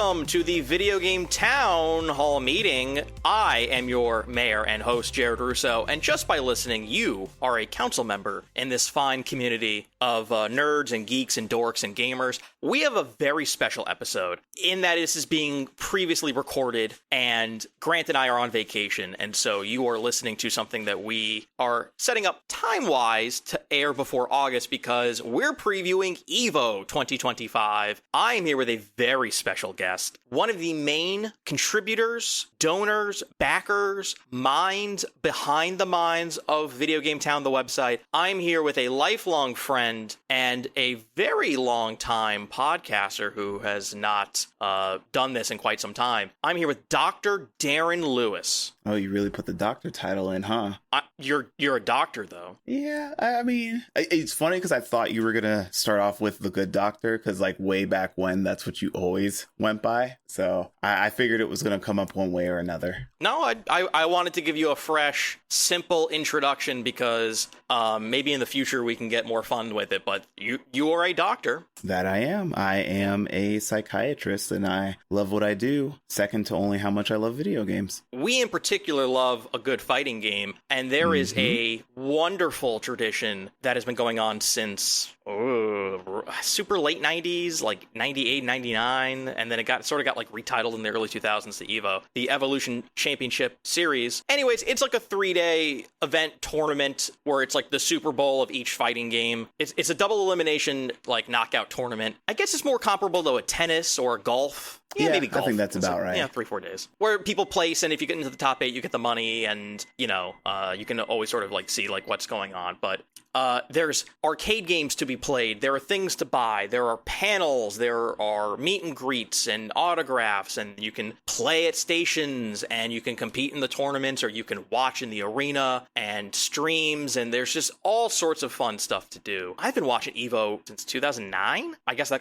welcome to the Video Game Town Hall meeting. I am your mayor and host, Jared Russo, and just by listening, you are a council member in this fine community of nerds and geeks and dorks and gamers. We have a very special episode in that this is being previously recorded, and Grant and I are on vacation, and so you are listening to something that we are setting up time-wise to air before August because we're previewing EVO 2025. I'm here with a very special guest, one of the main contributors, donors, backers, minds behind the minds of Video Game Town, the website. I'm here with a lifelong friend and a very long time podcaster who has not done this in quite some time. I'm here with Dr. Darron Lewis. Oh, you really put the doctor title in, huh? You're a doctor, though. Yeah, I mean, it's funny because I thought you were going to start off with the good doctor because, like, way back when, that's what you always went by. So I figured it was going to come up one way or another. No, I wanted to give you a fresh, simple introduction because maybe in the future we can get more fun with it. But you are a doctor. That I am. I am a psychiatrist, and I love what I do, second to only how much I love video games. We in particular love a good fighting game, and there is a wonderful tradition that has been going on since super late 90s, like 98, 99, and then it got like retitled in the early 2000s to EVO, the Evolution Championship Series. Anyways, it's like a 3-day event tournament where it's like the Super Bowl of each fighting game. It's a double elimination, like knockout tournament. I guess it's more comparable to a tennis or a golf. Yeah, maybe golf. I think that's about right. Yeah, 3-4 days. Where people place, and if you get into the top 8, you get the money, and, you know, you can always sort of, like, see, like, what's going on. But there's arcade games to be played. There are things to buy. There are panels. There are meet and greets and autographs, and you can play at stations, and you can compete in the tournaments, or you can watch in the arena, and streams, and there's just all sorts of fun stuff to do. I've been watching EVO since 2009. I guess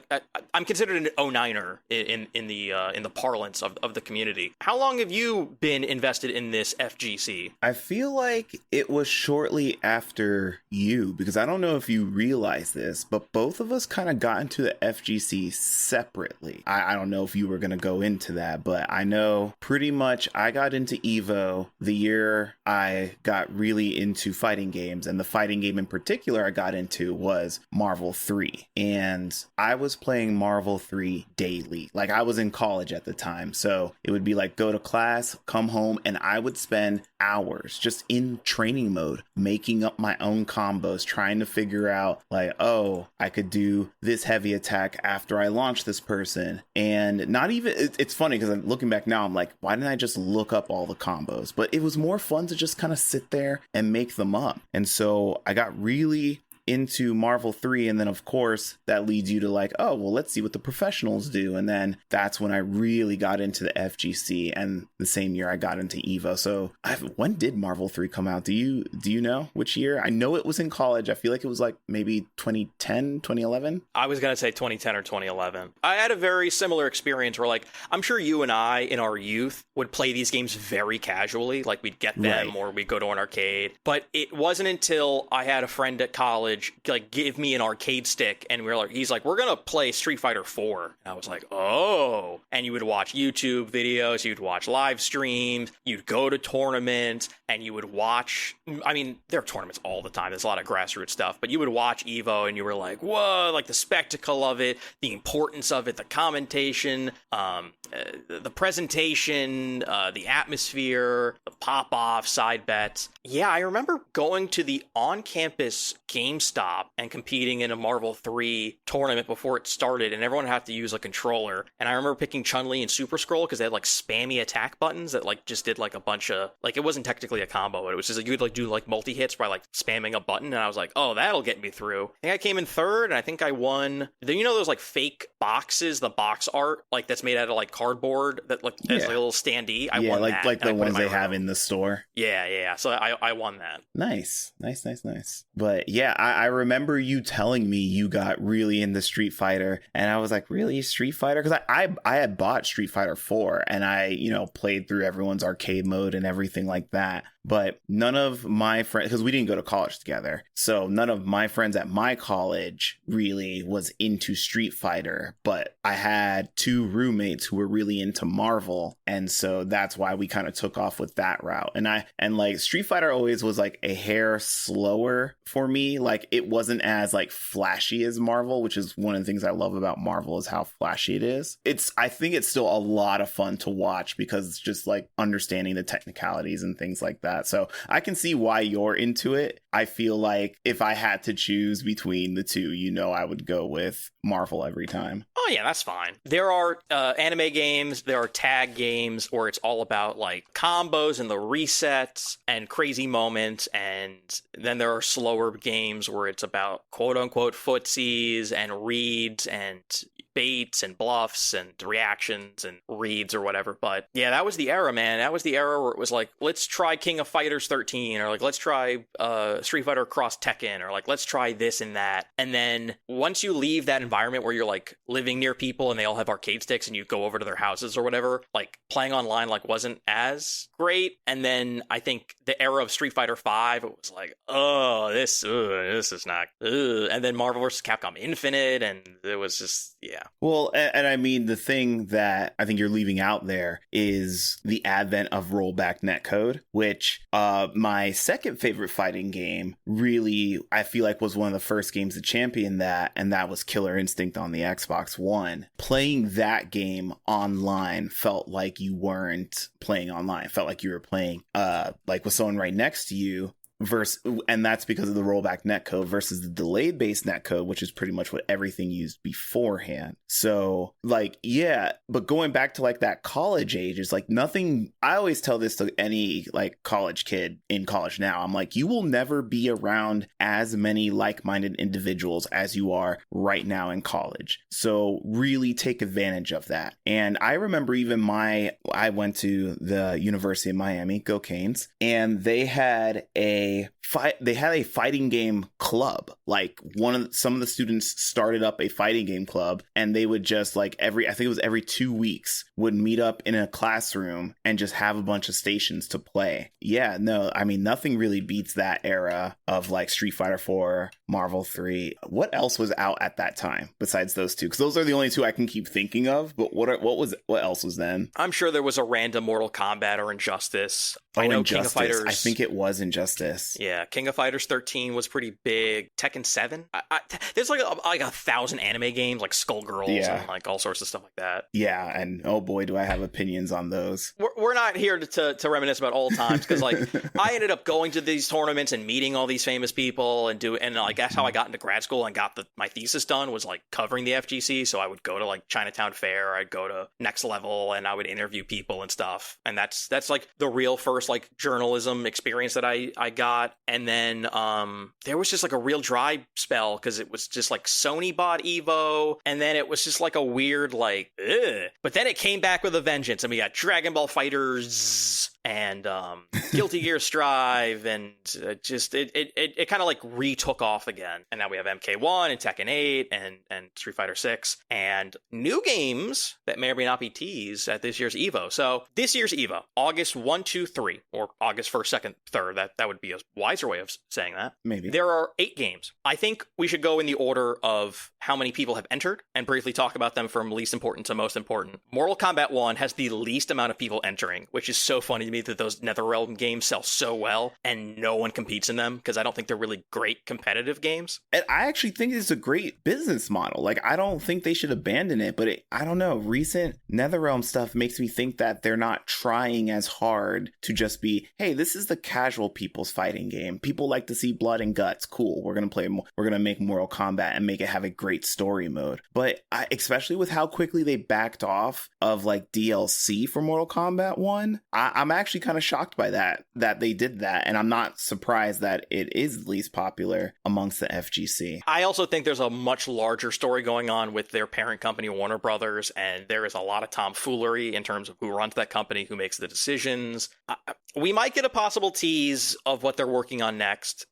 I'm considered an 09er in the parlance of the community. How long have you been invested in this FGC? I feel like it was shortly after you, because I don't know if you realize this, but both of us kind of got into the FGC separately. I don't know if you were going to go into that, but I know pretty much I got into EVO the year I got really into fighting games, and the fighting game in particular I got into was Marvel 3, and I was playing Marvel 3 daily. Like, I was in college at the time, so it would be like go to class, come home, and I would spend hours just in training mode making up my own combos, trying to figure out like, oh, I could do this heavy attack after I launch this person. And not even, it's funny because I'm looking back now, I'm like, why didn't I just look up all the combos? But it was more fun to just kind of sit there and make them up. And so I got really into Marvel 3, and then of course that leads you to like, oh well, let's see what the professionals do, and then that's when I really got into the FGC, and the same year I got into EVO. So when did Marvel 3 come out? Do you know which year? I know it was in college. I feel like it was like maybe 2010, 2011. I was gonna say 2010 or 2011. I had a very similar experience where, like, I'm sure you and I in our youth would play these games very casually, like we'd get them right, or we'd go to an arcade, but it wasn't until I had a friend at college like give me an arcade stick, and he's like, we're gonna play Street Fighter 4, and I was like, oh. And you would watch YouTube videos, you'd watch live streams, you'd go to tournaments, and you would watch, I mean, there are tournaments all the time, there's a lot of grassroots stuff, but you would watch EVO and you were like, whoa, like the spectacle of it, the importance of it, the commentation, the presentation, the atmosphere, the pop-off, side bets. Yeah, I remember going to the on-campus GameStop and competing in a Marvel 3 tournament before it started, and everyone had to use a controller. And I remember picking Chun-Li and Super Scroll because they had like spammy attack buttons that like just did like a bunch of, like, it wasn't technically a combo, but it was just like you would like do like multi-hits by like spamming a button, and I was like, oh, that'll get me through. I think I came in third, and I think I won. You know those like fake boxes, the box art, like that's made out of like cardboard that like as a little standee. I won that. Like the ones they have in the store. Yeah. So I won that. Nice. But yeah, I remember you telling me you got really into Street Fighter, and I was like, really, Street Fighter? Because I had bought Street Fighter 4, and I, you know, played through everyone's arcade mode and everything like that. but none of my friends, because we didn't go to college together, so none of my friends at my college really was into Street Fighter, but I had 2 roommates who were really into Marvel, and so that's why we kind of took off with that route. And like Street Fighter always was like a hair slower for me. Like it wasn't as like flashy as Marvel, which is one of the things I love about Marvel is how flashy it is. I think it's still a lot of fun to watch because it's just like understanding the technicalities and things like that. So I can see why you're into it. I feel like if I had to choose between the two, I would go with Marvel every time. Oh yeah, that's fine. There are anime games, there are tag games where it's all about like combos and the resets and crazy moments, and then there are slower games where it's about quote unquote footsies and reads and baits and bluffs and reactions and reads or whatever. But yeah, that was the era, man. That was the era where it was like, let's try King of Fighters 13, or like, let's try Street Fighter Cross Tekken, or like, let's try this and that. And then once you leave that environment where you're like living near people and they all have arcade sticks and you go over to their houses or whatever, like playing online like wasn't as great. And then I think the era of Street Fighter 5, it was like, oh, this is not. And then Marvel vs. Capcom Infinite, and it was just, yeah. Well, and I mean, the thing that I think you're leaving out there is the advent of rollback netcode, which my second favorite fighting game really, I feel like, was one of the first games to champion that, and that was Killer Instinct on the Xbox One. Playing that game online felt like you weren't playing online. It felt like you were playing like with someone right next to you. And that's because of the rollback netcode versus the delayed based netcode, which is pretty much what everything used beforehand. So like, yeah, but going back to like that college age is like nothing. I always tell this to any like college kid in college now. I'm like, you will never be around as many like-minded individuals as you are right now in college. So really take advantage of that. And I remember even I went to the University of Miami, go Canes, and they had a fighting game club. Like some of the students started up a fighting game club, and they would just like I think it was every 2 weeks would meet up in a classroom and just have a bunch of stations to play. Yeah, no, I mean, nothing really beats that era of like Street Fighter 4, Marvel 3. What else was out at that time besides those two? Because those are the only two I can keep thinking of. But what else was then? I'm sure there was a random Mortal Kombat or Injustice. I know Injustice. King of Fighters. I think it was Injustice. Yeah, King of Fighters 13 was pretty big. Tekken 7. There's like 1,000 anime games, like Skullgirls and like all sorts of stuff like that. Yeah, and oh boy, do I have opinions on those. We're not here to reminisce about old times, because like I ended up going to these tournaments and meeting all these famous people and like that's how I got into grad school and got my thesis done, was like covering the FGC. So I would go to like Chinatown Fair, I'd go to Next Level, and I would interview people and stuff. And that's like the real first like journalism experience that I got. And then there was just like a real dry spell because it was just like Sony bought Evo, and then it was just like a weird like ugh. But then it came back with a vengeance, and we got Dragon Ball Fighters and Guilty Gear Strive, and it kind of like retook off again. And now we have MK1 and Tekken 8 and Street Fighter 6 and new games that may or may not be teased at this year's Evo. So this year's Evo, August 1, 2, 3, or August 1st, 2nd, 3rd. That would be a wiser way of saying that. Maybe. There are 8 games. I think we should go in the order of how many people have entered and briefly talk about them from least important to most important. Mortal Kombat 1 has the least amount of people entering, which is so funny to me that those NetherRealm games sell so well and no one competes in them, because I don't think they're really great competitive games. And I actually think it's a great business model. Like, I don't think they should abandon it, but I don't know. Recent NetherRealm stuff makes me think that they're not trying as hard to just be, hey, this is the casual people's fighting game. People like to see blood and guts. Cool. We're going to make Mortal Kombat and make it have a great story mode. But especially with how quickly they backed off of like DLC for Mortal Kombat 1, I'm actually kind of shocked by that they did that. And I'm not surprised that it is least popular amongst the FGC. I also think there's a much larger story going on with their parent company, Warner Brothers, and there is a lot of tomfoolery in terms of who runs that company, who makes the decisions. We might get a possible tease of what they're working on next.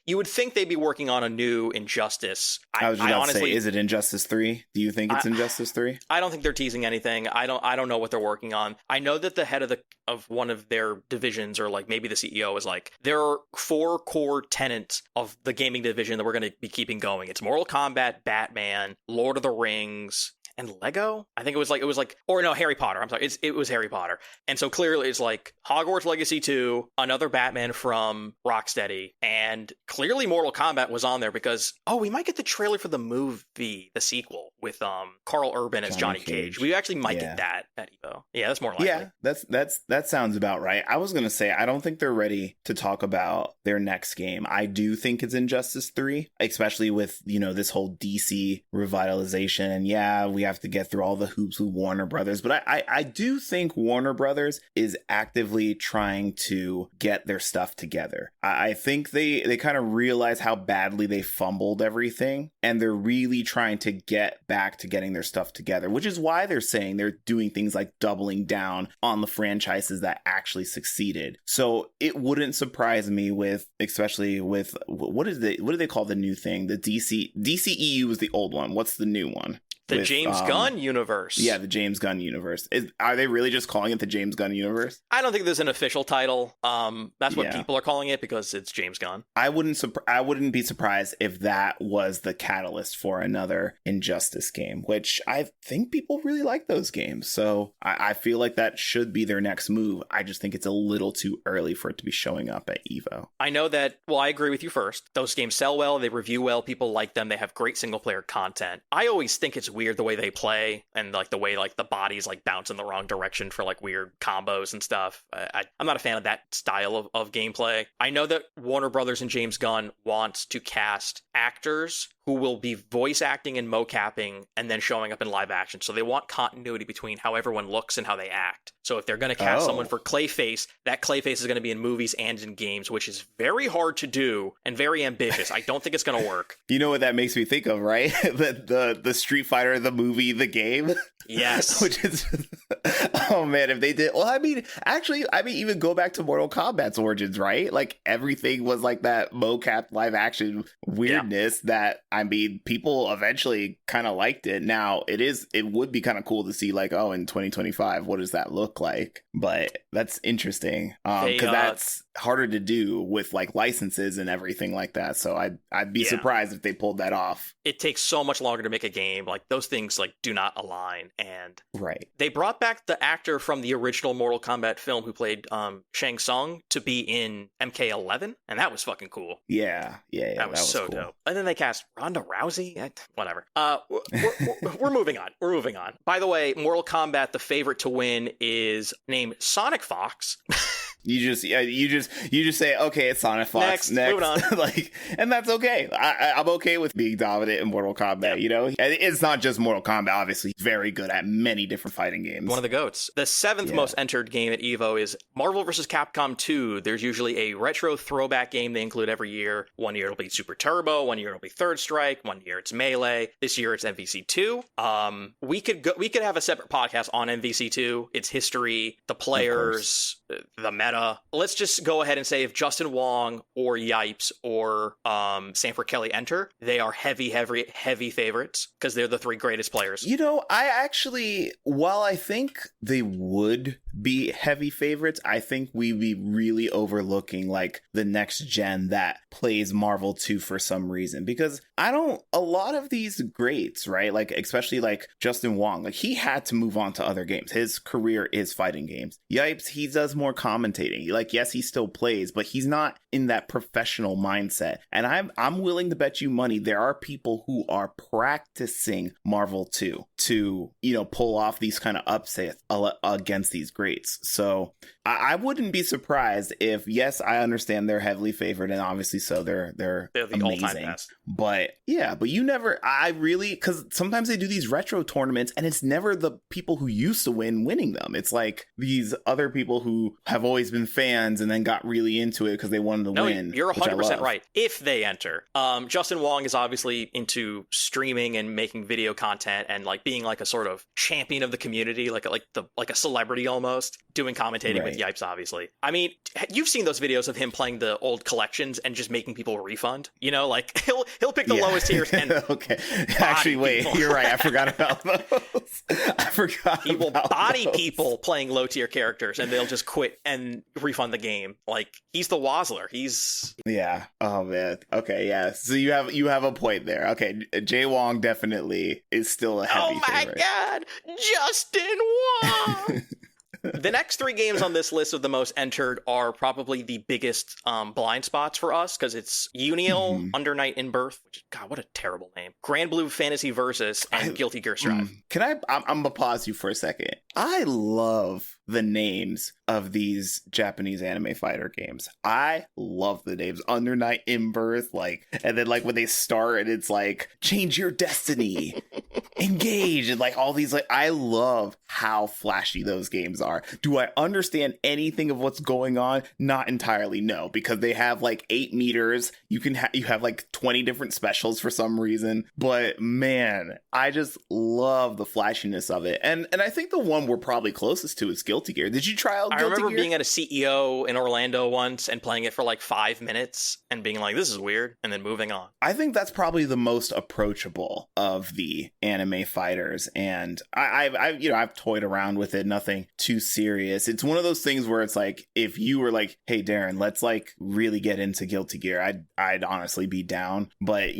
You would think they'd be working on a new Injustice. I was just about to say, is it Injustice 3? Do you think it's Injustice 3? I don't think they're teasing anything. I don't know what they're working on. I know that the head of one of their divisions, or like maybe the CEO was like, there are 4 core tenets of the gaming division that we're going to be keeping going. It's Mortal Kombat, Batman, Lord of the Rings, and Lego. I think it was like, or no, Harry Potter. I'm sorry, it was Harry Potter. And so clearly it's like Hogwarts Legacy 2, another Batman from Rocksteady, and clearly Mortal Kombat was on there because we might get the trailer for the movie, the sequel with Carl Urban as Johnny Cage. We actually might get that at Evo. Yeah, that's more likely. Yeah, that sounds about right. I was gonna say I don't think they're ready to talk about their next game. I do think it's Injustice 3, especially with this whole DC revitalization. And yeah, we have to get through all the hoops with Warner Brothers, but I do think Warner Brothers is actively trying to get their stuff together. I think they kind of realize how badly they fumbled everything, and they're really trying to get back to getting their stuff together, which is why they're saying they're doing things like doubling down on the franchises that actually succeeded. So it wouldn't surprise me especially with what do they call the new thing? The DCEU was the old one. What's the new one? The James Gunn universe. Yeah, the James Gunn universe. Are they really just calling it the James Gunn universe? I don't think there's an official title. That's what people are calling it because it's James Gunn. I wouldn't be surprised if that was the catalyst for another Injustice game, which I think people really like those games. So I feel like that should be their next move. I just think it's a little too early for it to be showing up at EVO. I know that, I agree with you first. Those games sell well, they review well, people like them, they have great single player content. I always think it's weird the way they play, and like the way like the bodies like bounce in the wrong direction for like weird combos and stuff. I'm not a fan of that style of gameplay. I know that Warner Brothers and James Gunn wants to cast actors who will be voice acting and mocapping and then showing up in live action. So they want continuity between how everyone looks and how they act. So if they're going to cast someone for Clayface, that Clayface is going to be in movies and in games, which is very hard to do and very ambitious. I don't think it's going to work. You know what that makes me think of, right? the Street Fighter, the movie, the game. Yes. Which is, oh man, if they did, even go back to Mortal Kombat's origins, right? Like everything was like that mocap live action weirdness that, people eventually kind of liked it. Now it would be kind of cool to see like, in 2025, what does that look like? But that's interesting. Because that's harder to do with like licenses and everything like that. So I'd be surprised if they pulled that off. It takes so much longer to make a game. Like those things like do not align. And they brought back the actor from the original Mortal Kombat film who played Shang Tsung to be in MK11, and that was fucking cool. Yeah. That was so cool. Dope. And then they cast Ronda Rousey. Whatever. We're moving on. We're moving on. By the way, Mortal Kombat, the favorite to win is named Sonic Fox. You just say, okay, it's Sonic Fox. Next. Moving on. And that's okay. I'm okay with being dominant in Mortal Kombat, And it's not just Mortal Kombat, obviously. Very good at many different fighting games. One of the GOATs. The 7th most entered game at EVO is Marvel vs. Capcom 2. There's usually a retro throwback game they include every year. One year it'll be Super Turbo, one year it'll be Third Strike, one year it's Melee. This year it's MVC2. We could have a separate podcast on MVC2, its history, the players, the meta. Let's just go ahead and say if Justin Wong or Yipes or Sanford Kelly enter, they are heavy favorites because they're the 3 greatest players. I actually, while I think they would be heavy favorites, I think we'd be really overlooking like the next gen that plays Marvel 2 for some reason, because a lot of these greats, right? Like, especially like Justin Wong, like he had to move on to other games. His career is fighting games. Yipes, he does more commentating. Like, yes, he still plays, but he's not in that professional mindset. And I'm willing to bet you money there are people who are practicing Marvel 2 to, pull off these kind of upsets against these greats. So I wouldn't be surprised if, yes, I understand they're heavily favored, and obviously so they're the amazing. All-time best. But you never, because sometimes they do these retro tournaments and it's never the people who used to winning them. It's like these other people who have always been fans and then got really into it because they wanted to win. You're 100% right. If they enter, Justin Wong is obviously into streaming and making video content and like being like a sort of champion of the community, like a celebrity almost, doing commentating with Yipes, obviously. I mean, you've seen those videos of him playing the old collections and just making people refund. You know, like he'll pick the lowest tiers and okay. Actually, wait, people. You're right. I forgot about those. He will body people playing low tier characters, and they'll just quit and refund the game. Like, he's the Wazzler. Yeah. Oh man. Okay. Yeah. So you have a point there. Okay. Jay Wong definitely is still a heavy favorite. Oh my God, Justin Wong. The next 3 games on this list of the most entered are probably the biggest blind spots for us, because it's Uniel, Under Night in Birth, which, God, what a terrible name, Grand Blue Fantasy Versus, and Guilty Gear Strive. I'm gonna pause you for a second. I love the names of these Japanese anime fighter games. I love the names. Under Night in Birth, like, and then like when they start and it's like, change your destiny, engage, and like all these, like, I love how flashy those games are. Do I understand anything of what's going on? Not entirely, no, because they have like 8 meters. You have like 20 different specials for some reason, but man, I just love the flashiness of it. And I think the one we're probably closest to is Guilty Gear. Did you try out Guilty Gear? I remember being at a CEO in Orlando once and playing it for like 5 minutes and being like, this is weird, and then moving on. I think that's probably the most approachable of the anime fighters, and I've toyed around with it, nothing too serious. It's one of those things where it's like, if you were like, hey Darren, let's like really get into Guilty Gear, I'd honestly be down. But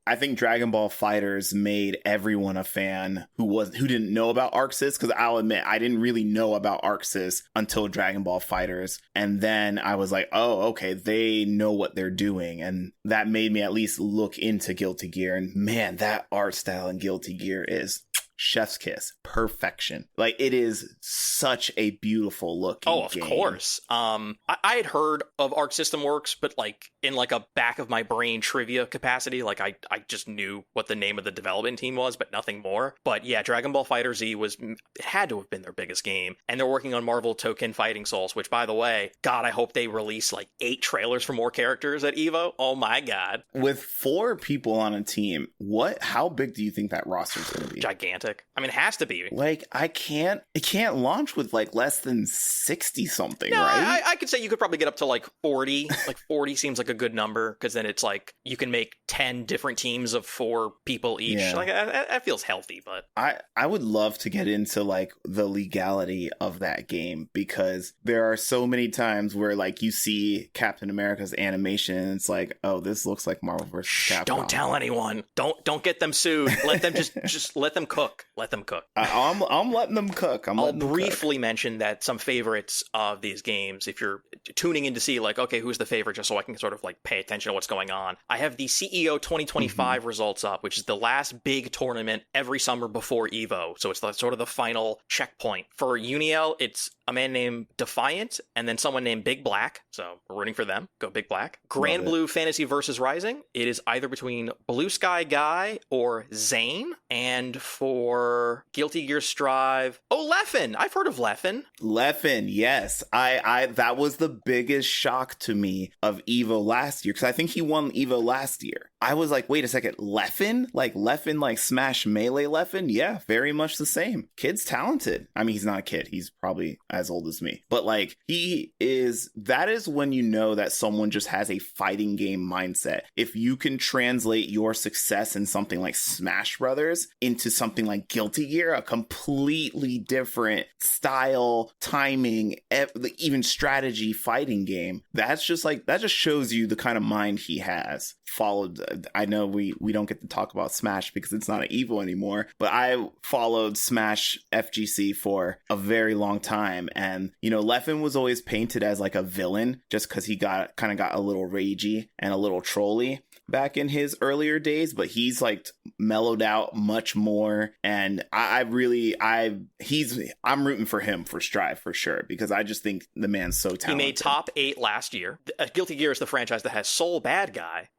I think Dragon Ball FighterZ made everyone a fan who didn't know about Arc Sys, because I'll admit I didn't really know about Arc Sys until Dragon Ball FighterZ, and then I was like, oh, okay, they know what they're doing, and that made me at least look into Guilty Gear. And man, that art style in Guilty Gear is chef's kiss, perfection. Like, it is such a beautiful looking game. Course. I had heard of Arc System Works, but like in like a back of my brain trivia capacity, like I just knew what the name of the development team was, but nothing more. But yeah, Dragon Ball FighterZ had to have been their biggest game, and they're working on Marvel Token Fighting Souls, which, by the way, God, I hope they release like 8 trailers for more characters at EVO. Oh my God. With 4 people on a team, how big do you think that roster is going to be? Gigantic. I mean, it has to be. Like, it can't launch with like less than 60 something, right? I could say you could probably get up to like 40. Like 40 seems like a good number, because then it's like you can make 10 different teams of 4 people each. Yeah. Like, that feels healthy. But I would love to get into like the legality of that game, because there are so many times where like you see Captain America's animation and it's like, oh, this looks like Marvel vs. Capcom. Don't tell anyone. Don't get them sued. Let them just let them cook. Let them cook. I'm letting them cook. I'll briefly mention that some favorites of these games, if you're tuning in to see like, okay, who's the favorite, just so I can sort of like pay attention to what's going on. I have the CEO 2025 results up, which is the last big tournament every summer before EVO. So it's sort of the final checkpoint. For Uniel, it's a man named Defiant, and then someone named Big Black. So we're rooting for them. Go Big Black. Grand Blue Fantasy versus Rising. It is either between Blue Sky Guy or Zane. And for Guilty Gear Strive, Leffen. I've heard of Leffen. Leffen, yes. I that was the biggest shock to me of EVO last year, because I think he won EVO last year. I was like, wait a second, Leffen? Like Leffen, like Smash Melee Leffen? Yeah, very much the same. Kid's talented. I mean, he's not a kid. He's probably as old as me. But like, that is when you know that someone just has a fighting game mindset. If you can translate your success in something like Smash Brothers into something like Guilty Gear, a completely different style, timing, even strategy fighting game, that just shows you the kind of mind he has. I know we don't get to talk about Smash because it's not an EVO anymore, but I followed Smash FGC for a very long time, and Leffen was always painted as like a villain just because he got a little ragey and a little trolly back in his earlier days, but he's like mellowed out much more, and I'm rooting for him for Strive for sure, because I just think the man's so talented. He made top 8 last year. Guilty Gear is the franchise that has Soul Bad Guy.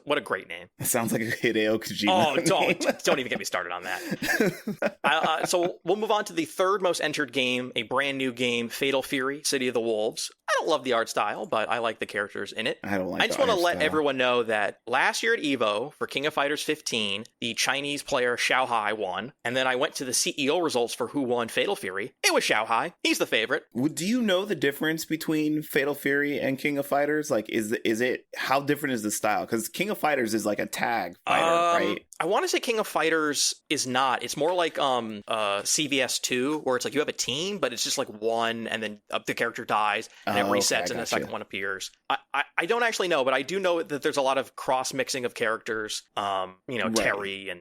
What a great name. It sounds like a Hideo Kojima. Oh, don't even get me started on that. So we'll move on to the third most entered game, a brand new game, Fatal Fury, City of the Wolves. I don't love the art style, but I like the characters in it. I just want to let everyone know that last year at EVO for King of Fighters 15, the Chinese player Xiaohai won. And then I went to the CEO results for who won Fatal Fury. It was Xiaohai. He's the favorite. Do you know the difference between Fatal Fury and King of Fighters? Like, is it how different is the style? Because King of Fighters is like a tag fighter, right? I want to say King of Fighters is not. It's more like CVS 2, where it's like you have a team, but it's just like one, and then the character dies, and it resets, and the second one appears. I don't actually know, but I do know that there's a lot of cross-mixing of characters, right. Terry and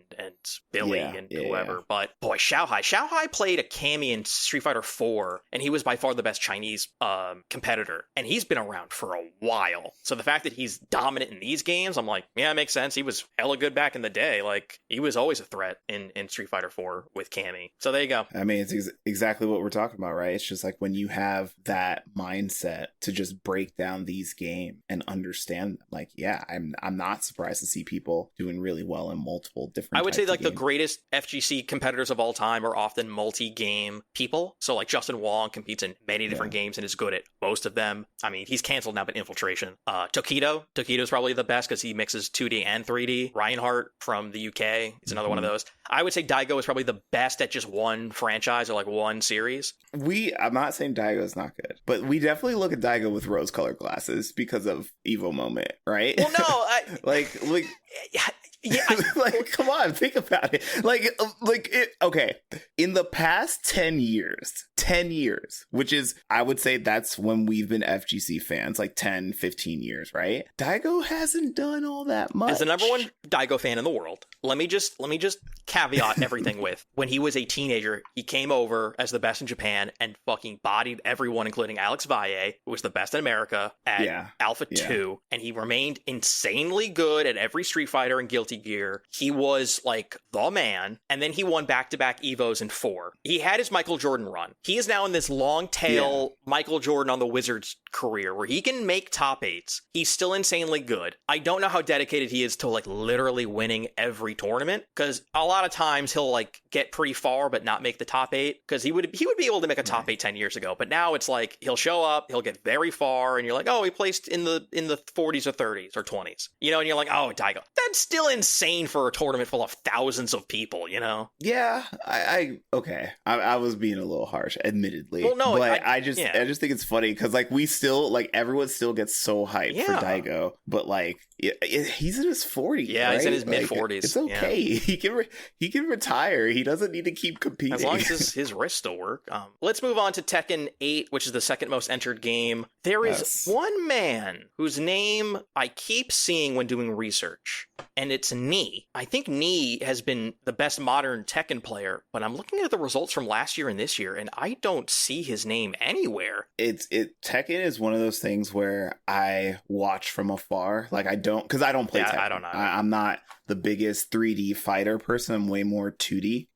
Billy and whoever. Yeah. But boy, Xiaohai played a Cammy in Street Fighter 4, and he was by far the best Chinese competitor, and he's been around for a while. So the fact that he's dominant in these games, I'm like, yeah, it makes sense. He was hella good back in the day. Like, he was always a threat in Street Fighter 4 with Cammy. So there you go. I mean, it's exactly what we're talking about, right? It's just like when you have that mindset to just break down these games and understand them, like, yeah, I'm not surprised to see people doing really well in multiple different. I would say like the greatest FGC competitors of all time are often multi-game people. So like Justin Wong competes in many different games and is good at most of them. I mean, he's canceled now, but Infiltration. Tokido's probably the best because he mixes 2D and 3D. Reinhardt from the UK is another one of those. I would say Daigo is probably the best at just one franchise or like one series. I'm not saying Daigo is not good, but we definitely look at Daigo with rose-colored glasses because of Evo Moment, right? Well, no, like. Yeah, like, come on, think about it. Okay, in the past 10 years, which is, I would say that's when we've been FGC fans, like 10, 15 years, right? Daigo hasn't done all that much. As the number one Daigo fan in the world, let me just caveat everything with, when he was a teenager, he came over as the best in Japan and fucking bodied everyone, including Alex Valle, who was the best in America at Alpha 2, and he remained insanely good at every Street Fighter and Guilty Gear. He was like the man, and then he won back-to-back Evos in 4. He had his Michael Jordan run. He is now in this long tail Michael Jordan on the Wizards career where he can make top 8s. He's still insanely good. I don't know how dedicated he is to like literally winning every tournament, because a lot of times he'll like get pretty far but not make the top 8, because he would be able to make a top 8 10 years ago, but now it's like he'll show up, he'll get very far, and you're like, oh, he placed in the 40s or 30s or 20s, and you're like, oh, Daigo, that's still insane for a tournament full of thousands of people, Yeah, I was being a little harsh, admittedly. Well, no, but I just think it's funny because like we still like everyone still gets so hyped for Daigo, but like he's in his 40s. Yeah, right? He's in his mid 40s. It's okay. Yeah. He can retire. He doesn't need to keep competing as long as his wrists still work. Let's move on to Tekken 8, which is the second most entered game. There is one man whose name I keep seeing when doing research, and it's Nee. I think Nee has been the best modern Tekken player, but I'm looking at the results from last year and this year, and I don't see his name anywhere. Tekken is one of those things where I watch from afar. Like I don't play Tekken. I don't know. I'm not the biggest 3D fighter person. I'm way more 2D.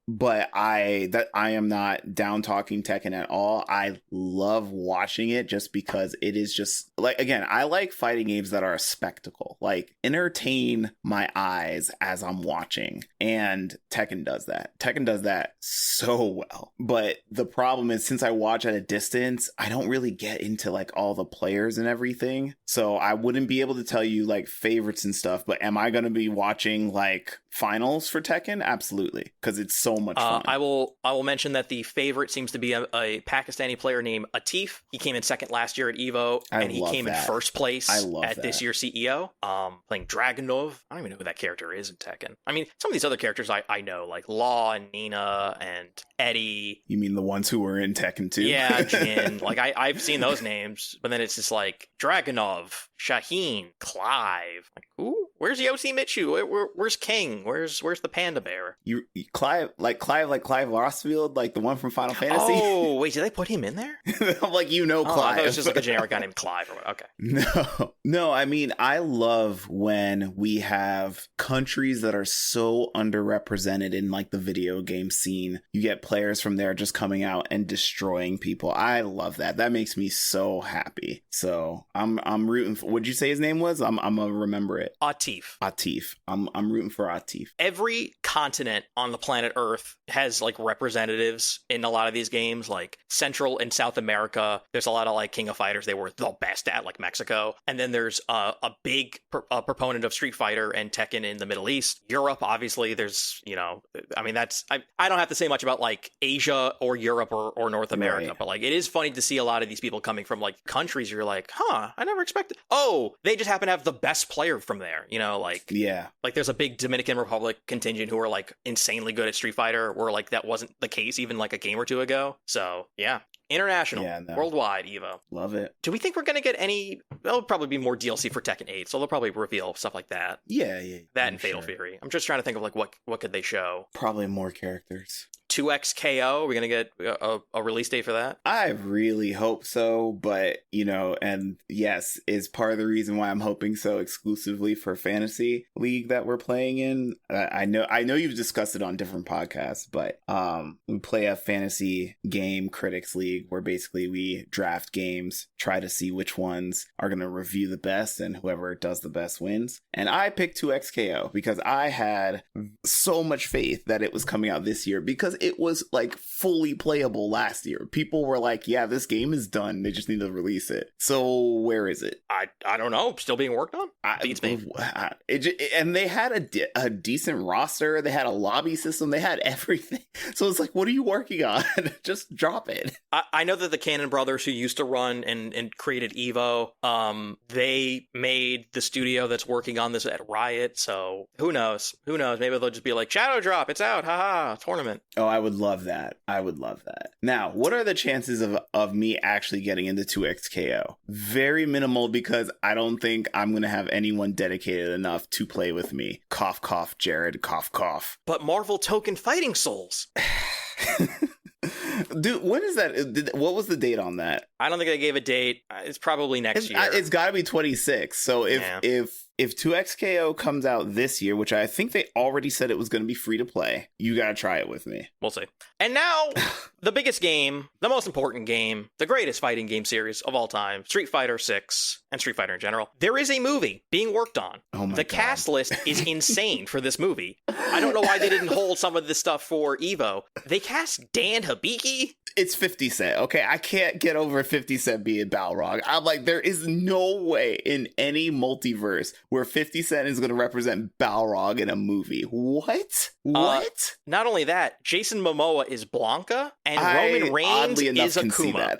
But I am not down talking Tekken at all. I love watching it just because it is just like, again, I like fighting games that are a spectacle, like entertain my eyes as I'm watching. And Tekken does that. Tekken does that so well. But the problem is, since I watch at a distance, I don't really get into like all the players and everything. So I wouldn't be able to tell you like favorites and stuff. But am I going to be watching like finals for Tekken? Absolutely. Because it's so much fun. I will mention that the favorite seems to be a Pakistani player named Atif. He came in second last year at EVO, and he came in first place at this year's CEO. Playing Dragunov. I don't even know who that character is in Tekken. I mean, some of these other characters I know, like Law and Nina and Eddie. You mean the ones who were in Tekken 2? Yeah, Jin. Like I've seen those names, but then it's just like Dragunov, Shaheen, Clive. Like, who? Where's Yoshimitsu? Where's King? Where's the panda bear? Clive like Clive Rossfield, like the one from Final Fantasy? Oh, wait, did they put him in there? I'm like, Clive. I thought it was just like a generic guy named Clive. Okay. No, I mean, I love when we have countries that are so underrepresented in like the video game scene. You get players from there just coming out and destroying people. I love that. That makes me so happy. So I'm rooting for, what'd you say his name was? I'm gonna remember it. Atif. Atif. Atif. I'm rooting for Atif. Every continent on the planet Earth has like representatives in a lot of these games. Like Central and South America, there's a lot of like King of Fighters they were the best at, like Mexico. And then there's a big proponent of Street Fighter and Tekken in the Middle East. Europe, obviously, there's, I mean, I don't have to say much about like Asia or Europe or North America, but like it is funny to see a lot of these people coming from like countries you're like, huh, I never expected. Oh, they just happen to have the best player from there, like there's a big Dominican Republic contingent who are like insanely good at Street Fighter, where like that wasn't the case even like a game or two ago. So yeah. International, worldwide, Evo. Love it. Do we think we're going to get any... There'll probably be more DLC for Tekken 8, so they'll probably reveal stuff like that. Yeah. That and Fatal Fury. I'm just trying to think of like what could they show? Probably more characters. 2XKO, we're going to get a release date for that? I really hope so, but, and yes, is part of the reason why I'm hoping so exclusively for Fantasy League that we're playing in. I know you've discussed it on different podcasts, but we play a fantasy game critics league where basically we draft games, try to see which ones are going to review the best, and whoever does the best wins. And I picked 2XKO because I had so much faith that it was coming out this year, because it was like fully playable last year. People were like, yeah, this game is done. They just need to release it. So where is it? I don't know. Still being worked on? Beats me. And they had a decent roster. They had a lobby system. They had everything. So it's like, what are you working on? Just drop it. I know that the Cannon brothers, who used to run and created Evo, they made the studio that's working on this at Riot. So who knows? Maybe they'll just be like, Shadow Drop, it's out. Haha, tournament. Oh, I would love that. Now, what are the chances of me actually getting into 2XKO? Very minimal, because I don't think I'm going to have anyone dedicated enough to play with me. Cough, cough, Jared, cough, cough. But Marvel Token Fighting Souls. Dude, when is that? What was the date on that? I don't think they gave a date. It's probably next year. It's got to be 26. So if 2XKO comes out this year, which I think they already said it was going to be free to play, you got to try it with me. We'll see. And now, the biggest game, the most important game, the greatest fighting game series of all time, Street Fighter 6 and Street Fighter in general. There is a movie being worked on. Oh my The God. cast list is insane for this movie. I don't know why they didn't hold some of this stuff for Evo. They cast Dan Hibiki. It's 50 Cent, okay? I can't get over 50 Cent being Balrog. I'm like, there is no way in any multiverse where 50 Cent is going to represent Balrog in a movie. What? Not only that, Jason Momoa is Blanca, and Roman Reigns is Akuma.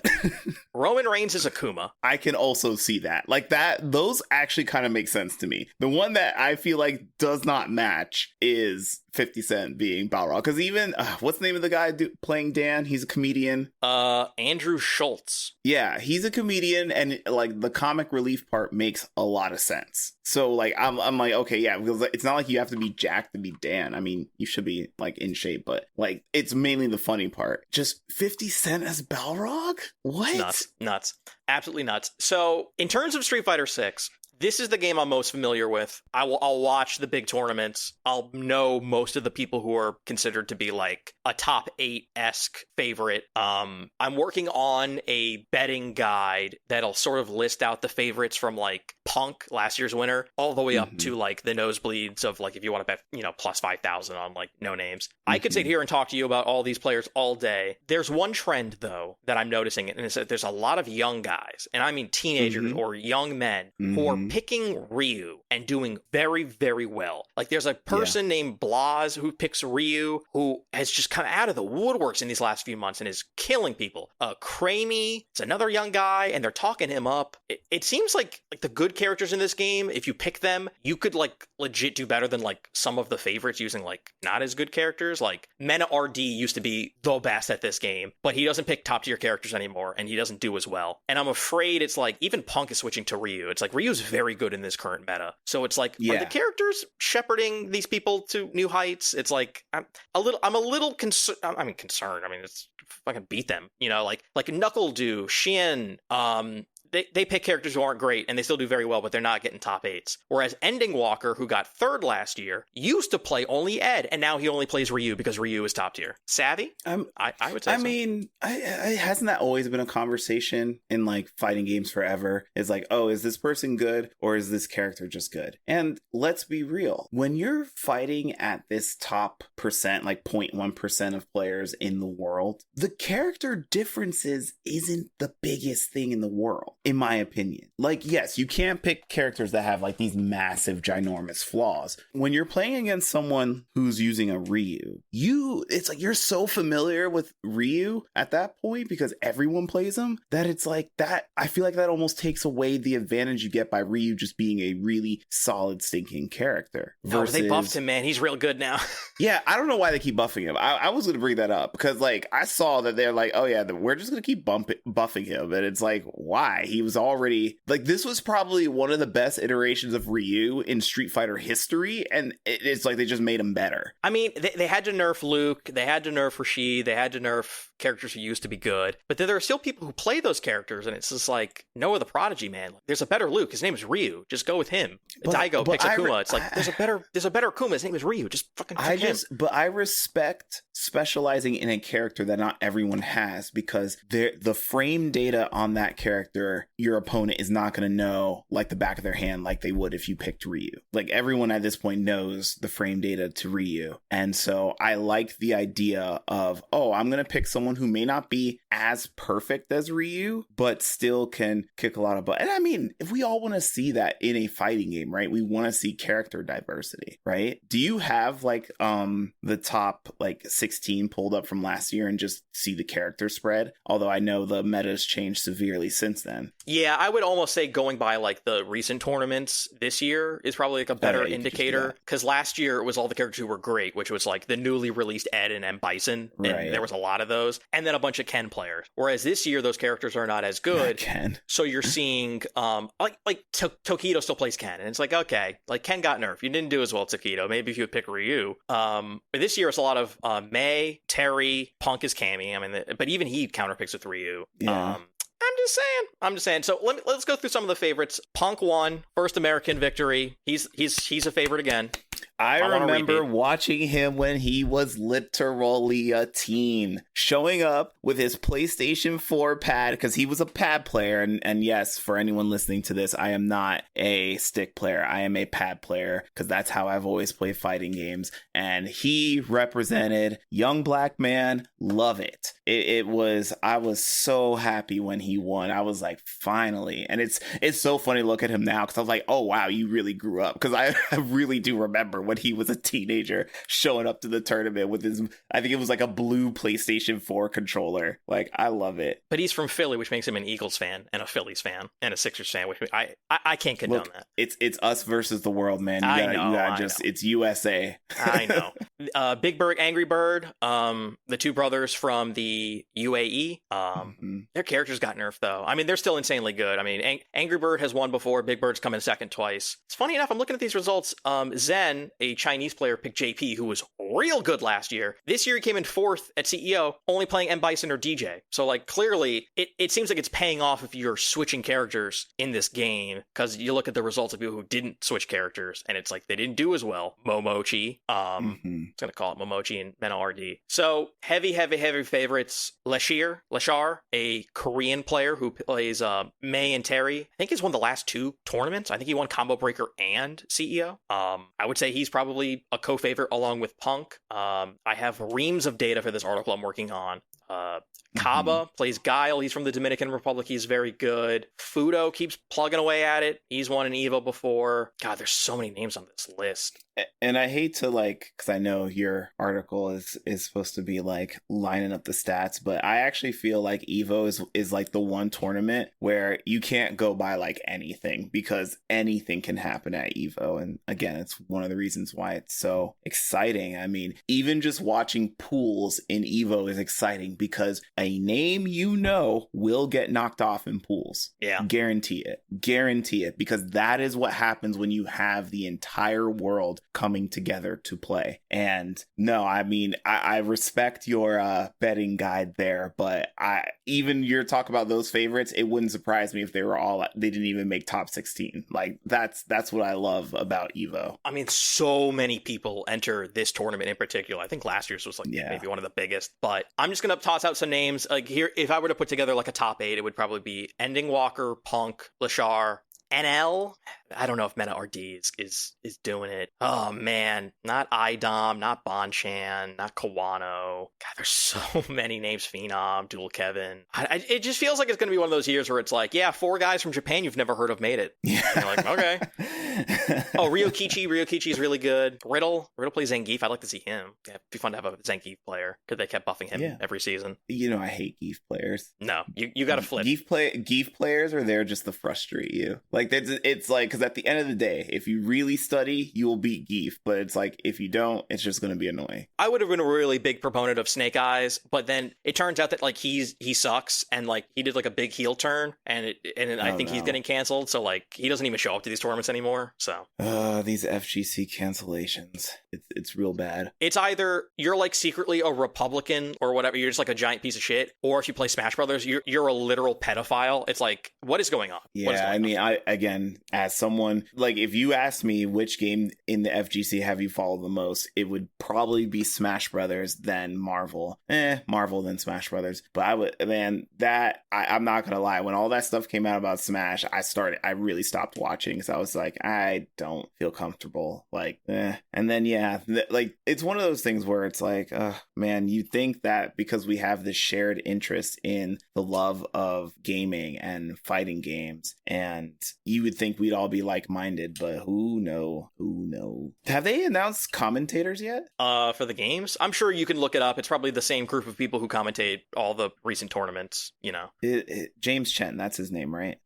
Roman Reigns is Akuma. I can also see that. Like that, those actually kind of make sense to me. The one that I feel like does not match is 50 Cent being Balrog. Because even, what's the name of the guy playing Dan? He's a comedian. Andrew Schultz. Yeah, he's a comedian, and like the comic relief part makes a lot of sense. So like I'm like, okay, yeah, because it's not like you have to be jacked to be Dan. I mean, you should be like in shape, but like it's mainly the funny part. Just 50 Cent as Balrog? What? Nuts. Absolutely nuts. So in terms of Street Fighter 6, this is the game I'm most familiar with. I'll watch the big tournaments. I'll know most of the people who are considered to be like a top 8-esque favorite. I'm working on a betting guide that'll sort of list out the favorites from like Punk, last year's winner, all the way up to like the nosebleeds of like if you want to bet, plus 5,000 on like no names. I could sit here and talk to you about all these players all day. There's one trend though that I'm noticing, and it's that there's a lot of young guys, and I mean teenagers or young men who are picking Ryu and doing very, very well. Like there's a person named Blas who picks Ryu, who has just come out of the woodworks in these last few months and is killing people. Kramie, it's another young guy, and they're talking him up. It seems like the good characters in this game, if you pick them, you could like legit do better than like some of the favorites using like not as good characters. Like Mena RD used to be the best at this game, but he doesn't pick top tier characters anymore, and he doesn't do as well. And I'm afraid it's like even Punk is switching to Ryu. It's like Ryu's very good in this current meta. So it's like, are the characters shepherding these people to new heights? It's like I'm a little concerned. I mean, it's fucking beat them. Like Knuckle Do, Shin, they pick characters who aren't great, and they still do very well, but they're not getting top 8s. Whereas Ending Walker, who got 3rd last year, used to play only Ed, and now he only plays Ryu because Ryu is top tier. Savvy? I would say so. mean, hasn't that always been a conversation in like fighting games forever? Is like, oh, is this person good or is this character just good? And let's be real. When you're fighting at this top percent, like 0.1% of players in the world, the character differences isn't the biggest thing in the world, in my opinion. Like, yes, you can't pick characters that have like these massive, ginormous flaws. When you're playing against someone who's using a Ryu, it's like you're so familiar with Ryu at that point because everyone plays him that it's like that. I feel like that almost takes away the advantage you get by Ryu just being a really solid, stinking character. Versus... Oh, they buffed him, man. He's real good now. Yeah, I don't know why they keep buffing him. I was going to bring that up because like I saw that they're like, oh yeah, we're just going to keep buffing him. And it's like, why? He was already like, this was probably one of the best iterations of Ryu in Street Fighter history. And it's like they just made him better. I mean, they had to nerf Luke. They had to nerf Rashid. They had to nerf characters who used to be good. But then there are still people who play those characters. And it's just like, Noah the Prodigy, man. There's a better Luke. His name is Ryu. Just go with him. Daigo picks Akuma. It's like, there's a better Akuma. His name is Ryu. Just fucking pick him. But I respect specializing in a character that not everyone has because the frame data on that character, your opponent is not going to know like the back of their hand like they would if you picked Ryu. Like everyone at this point knows the frame data to Ryu. And so I like the idea of, oh, I'm going to pick someone who may not be as perfect as Ryu, but still can kick a lot of butt. And I mean, if we all want to see that in a fighting game, right? We want to see character diversity, right? Do you have like the top like 16 pulled up from last year and just see the character spread? Although I know the meta's changed severely since then. Yeah, I would almost say going by like the recent tournaments this year is probably like a better indicator because last year it was all the characters who were great, which was like the newly released Ed and M. Bison, and there was a lot of those, and then a bunch of Ken players. Whereas this year those characters are not as good. Ken. So you're seeing like Tokido still plays Ken, and it's like, okay, like Ken got nerfed. You didn't do as well as Tokido. Maybe if you would pick Ryu. But this year it's a lot of Mei, Terry, Punk is Cammy. I mean, but even he counterpicks with Ryu. Yeah. I'm just saying. So let's go through some of the favorites. Punk won, first American victory. He's a favorite again. I remember watching him when he was literally a teen, showing up with his PlayStation 4 pad because he was a pad player. And yes, for anyone listening to this, I am not a stick player. I am a pad player because that's how I've always played fighting games. And he represented young black man. Love it. I was so happy when he won. I was like, finally. And it's so funny to look at him now because I was like, oh, wow, you really grew up. Because I really do remember when he was a teenager showing up to the tournament with his, I think it was like a blue PlayStation 4 controller. Like, I love it. But he's from Philly, which makes him an Eagles fan and a Phillies fan and a Sixers fan, which I can't condone that. It's us versus the world, man. You gotta it's USA. I know. Big Bird, Angry Bird, the two brothers from the UAE, their characters got nerfed though. I mean, they're still insanely good. I mean, Angry Bird has won before. Big Bird's come in second twice. It's funny enough, I'm looking at these results. Zen, a Chinese player, picked JP, who was real good last year. This year he came in fourth at CEO, only playing M. Bison or DJ. So like clearly it seems like it's paying off if you're switching characters in this game, because you look at the results of people who didn't switch characters and it's like they didn't do as well. Momochi, I'm gonna call it Momochi and Mena RD. So heavy favorites. Lashar, a Korean player who plays Mei and Terry. I think he's won the last two tournaments. I think he won Combo Breaker and CEO. I would say he's probably a co-favorite along with Punk. I have reams of data for this article I'm working on. Kaba plays Guile. He's from the Dominican Republic. He's very good. Fudo keeps plugging away at it. He's won an Evo before. God, there's so many names on this list. And I hate to because I know your article is supposed to be like lining up the stats, but I actually feel like Evo is like the one tournament where you can't go by like anything because anything can happen at Evo. And again, it's one of the reasons why it's so exciting. I mean, even just watching pools in Evo is exciting because a name will get knocked off in pools. Yeah. Guarantee it, because that is what happens when you have the entire world coming together to play. And no, I mean, I respect your betting guide there, but even your talk about those favorites, it wouldn't surprise me if they didn't even make top 16. Like that's what I love about Evo. I mean, so many people enter this tournament in particular. I think last year's was maybe one of the biggest, but I'm just going to toss out some names. Like here, if I were to put together like a top 8, it would probably be Ending Walker, Punk, Lashar, NL. I don't know if Mena RD is doing it. Oh man, not IDOM, not Bonchan, not Kawano. God, there's so many names. Phenom, Dual Kevin. It just feels like it's going to be one of those years where it's like, yeah, 4 guys from Japan you've never heard of made it. Yeah. And you're like, okay. Oh, Ryokichi's really good. Riddle plays Zangief. I'd like to see him. Yeah, it'd be fun to have a Zangief player because they kept buffing him every season. You know, I hate Geef players. No, you got to flip. Geef players are there just to frustrate you. Like it's like, because at the end of the day, if you really study, you will beat Geef. But it's like, if you don't, it's just going to be annoying. I would have been a really big proponent of Snake Eyes, but then it turns out that like he sucks, and like he did like a big heel turn, and I think he's getting canceled. So like he doesn't even show up to these tournaments anymore. So these FGC cancellations, it's real bad. It's either you're like secretly a Republican or whatever, you're just like a giant piece of shit, or if you play Smash Brothers, you're a literal pedophile. It's like, what is going on? Yeah, I mean, again, as someone, like, if you asked me which game in the FGC have you followed the most, it would probably be Smash Brothers, then Marvel. Marvel, then Smash Brothers. But I'm not gonna lie, when all that stuff came out about Smash, I really stopped watching, because I was like, I don't feel comfortable. Like, and then like, it's one of those things where it's like, man, you think that because we have this shared interest in the love of gaming and fighting games, and you would think we'd all be like-minded, but who know? Have they announced commentators yet? For the games? I'm sure you can look it up. It's probably the same group of people who commentate all the recent tournaments, you know. James Chen, that's his name, right?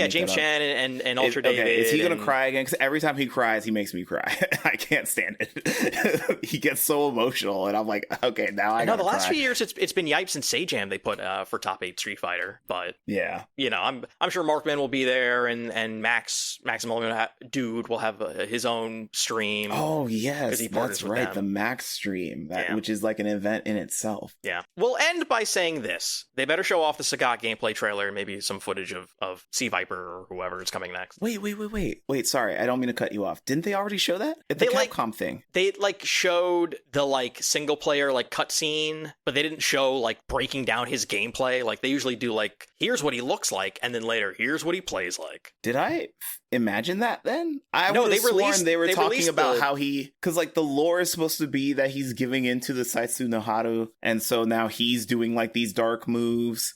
James Chen and Ultra David. Okay, is he going to cry again? Because every time he cries, he makes me cry. I can't stand it. He gets so emotional, and I'm like, okay, now I gotta the last cry. few years, it's been Yipes and Sajam they put for top 8 Street Fighter, but yeah, you know, I'm sure Markman will be there, and Maximilian Dude will have his own stream. Oh yes, that's right, the Max stream, which is like an event in itself. Yeah, we'll end by saying this: they better show off the Sagat gameplay trailer and maybe some footage of Sea Viper or whoever is coming next. Wait, sorry, I don't mean to cut you off. Didn't they already show that at the Capcom thing? They like showed the like single player like cutscene, but they didn't show like breaking down his gameplay. Like they usually do, like, here's what he looks like, and then later here's what he plays like. Did I imagine that then? They were talking about how because like the lore is supposed to be that he's giving into the Saitsu no Haru, and so now he's doing like these dark moves.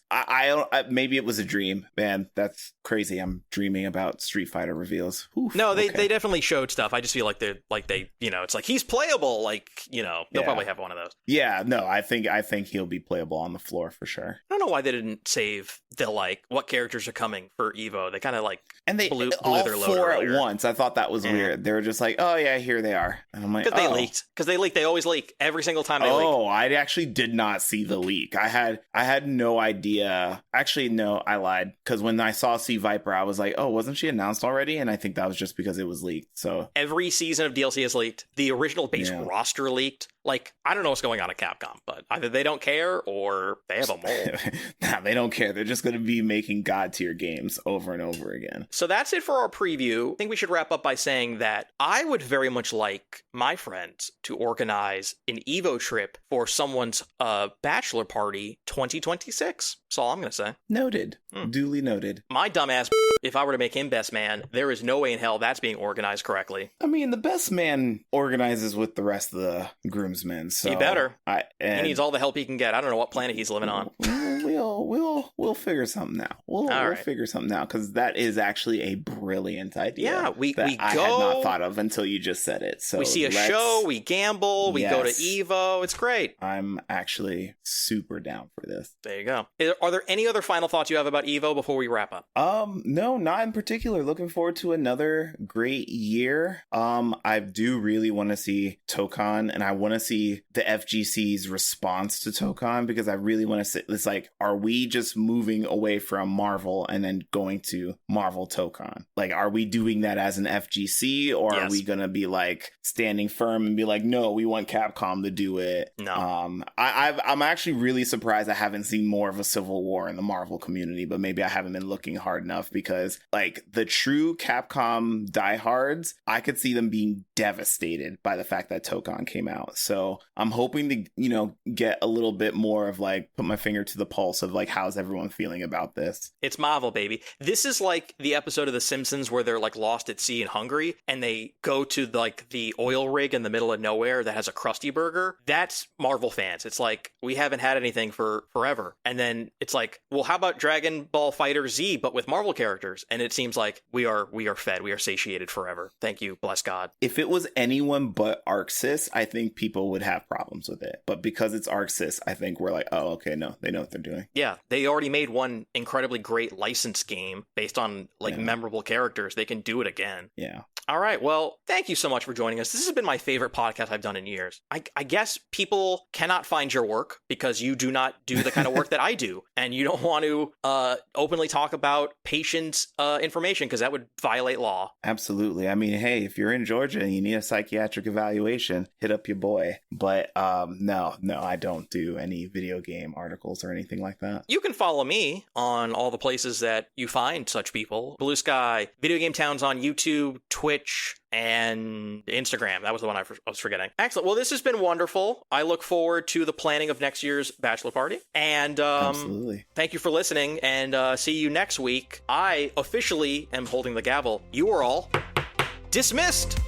Maybe it was a dream. Man, that's crazy. I'm dreaming about Street Fighter reveals. Oof, no, they definitely showed stuff. I just feel like they you know, it's like he's playable. Like, you know, they'll probably have one of those. Yeah, no, I think he'll be playable on the floor for sure. I don't know why they didn't save the like what characters are coming for Evo. They kind of like blew all their load 4 earlier. at once. I thought that was weird. They were just like, oh yeah, here they are, and I'm like, because they leaked. They always leak every single time they leak. Oh, I actually did not see the leak. I had no idea. Actually, no, I lied, because when I saw Sea Viper, I was like, oh, wasn't she announced already? And I think that was just because it was leaked. So every season of DLC has leaked. The original base roster leaked. Like, I don't know what's going on at Capcom, but either they don't care or they have a mole. Nah, they don't care. They're just going to be making god tier games over and over again. So that's it for our preview. I think we should wrap up by saying that I would very much like my friends to organize an Evo trip for someone's bachelor party 2026. That's all I'm going to say. Noted. Duly noted. My dumbass, if I were to make him best man, there is no way in hell that's being organized correctly. I mean, the best man organizes with the rest of the groomsmen, so he better. He needs all the help he can get. I don't know what planet he's living on. We'll figure something out. We'll figure something out, because that is actually a brilliant idea. Yeah, I had not thought of until you just said it. So we see a show, we gamble, we go to Evo. It's great. I'm actually super down for this. There you go. Are there any other final thoughts you have about Evo before we wrap up? No, not in particular. Looking forward to another great year. I do really want to see Tokan, and I want to to see the FGC's response to Tokon, because I really want to say, it's like, are we just moving away from Marvel and then going to Marvel Tokon? Like, are we doing that as an FGC, or are we going to be like standing firm and be like, no, we want Capcom to do it? No. I'm actually really surprised I haven't seen more of a civil war in the Marvel community, but maybe I haven't been looking hard enough, because like the true Capcom diehards, I could see them being devastated by the fact that Tokon came out. So I'm hoping to, get a little bit more of like, put my finger to the pulse of like, how's everyone feeling about this? It's Marvel, baby. This is like the episode of The Simpsons where they're like lost at sea in Hungary and they go to like the oil rig in the middle of nowhere that has a Krusty Burger. That's Marvel fans. It's like, we haven't had anything for forever. And then it's like, well, how about Dragon Ball Fighter Z, but with Marvel characters? And it seems like we are fed. We are satiated forever. Thank you. Bless God. If it was anyone but ArcSys, I think people would have problems with it. But because it's ArcSys, I think we're like, oh, okay, no, they know what they're doing. Yeah, they already made one incredibly great licensed game based on like memorable characters. They can do it again. Yeah. All right. Well, thank you so much for joining us. This has been my favorite podcast I've done in years. I guess people cannot find your work because you do not do the kind of work that I do. And you don't want to openly talk about patients' information because that would violate law. Absolutely. I mean, hey, if you're in Georgia and you need a psychiatric evaluation, hit up your boy. But no, I don't do any video game articles or anything like that. You can follow me on all the places that you find such people. Blue Sky, Video Game Towns on YouTube, Twitch, and Instagram. That was the one I was forgetting. Excellent. Well, this has been wonderful. I look forward to the planning of next year's bachelor party. And absolutely. Thank you for listening, and see you next week. I officially am holding the gavel. You are all dismissed.